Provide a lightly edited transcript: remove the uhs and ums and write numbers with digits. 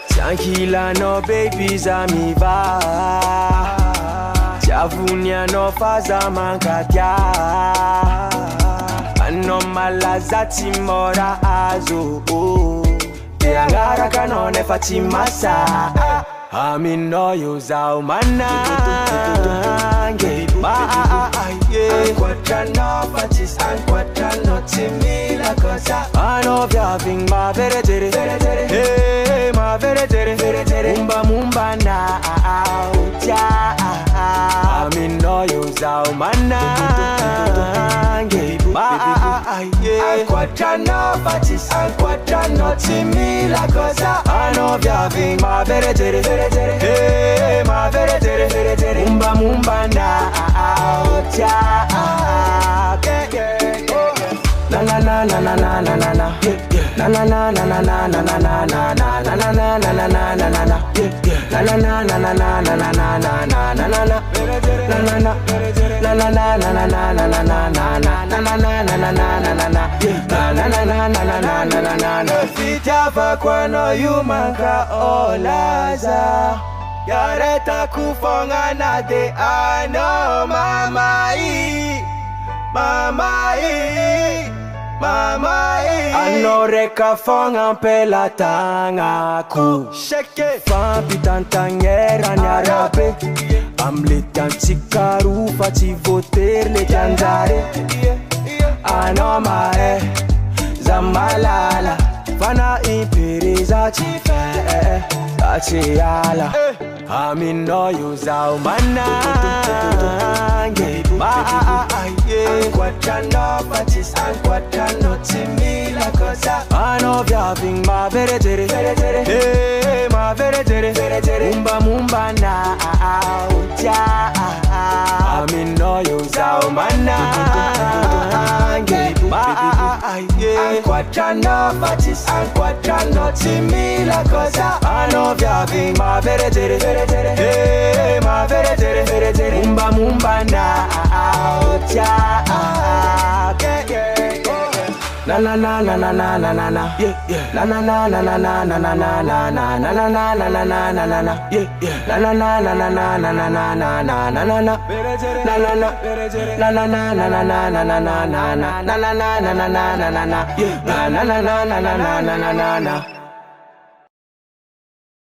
Tranquila no babies amiva Chavunia no faza mankatia Anomala zati mora azo Te angara kanone fatimasa Amino yuzao manange Anquatra no fatis, anquatra no timila cosa Anovia ving ma veretere Hey ma veretere Mumba mumba na autia Amino yuzao manange Anquatra no fatis, anquatra no timila cosa Anovia ving ma veretere Hey ma veretere Mumba mumba na autia Na na na na na na na na na Na na na na na na na na na na na na na na na na na na na Na na na na na na na na na na na na na na Na na na Na na na na na na na na na na na Na na na na na na na na na Na na na na na na na na na na Fitava kwano yumanka olaza Yareta kufonga na de ano mamai Anoreka fonga pela tanga ku Shake Fampi tantangera nyarabe Amletan chikaru fati voter le tanzare Anomae Zamalala Fana imperiza chife Achiala Amino yuzao manange Anquatra no fatis, anquatra no timila cosa Anovia ving ma veretere Hey ma veretere Mumba mumba na autia Amino yuzao manange Anquatra no fatis, anquatra no timila cosa Anovia ving ma veretere Hey ma veretere Mumba mumba na autia Na na na na na na na na na Na na na na na na na na na na na Na na na na na na na na na Na na na na na na na na na na na na na Na na na Na na na na na na na na na na Na na na na na na na na Na na na na na na na na na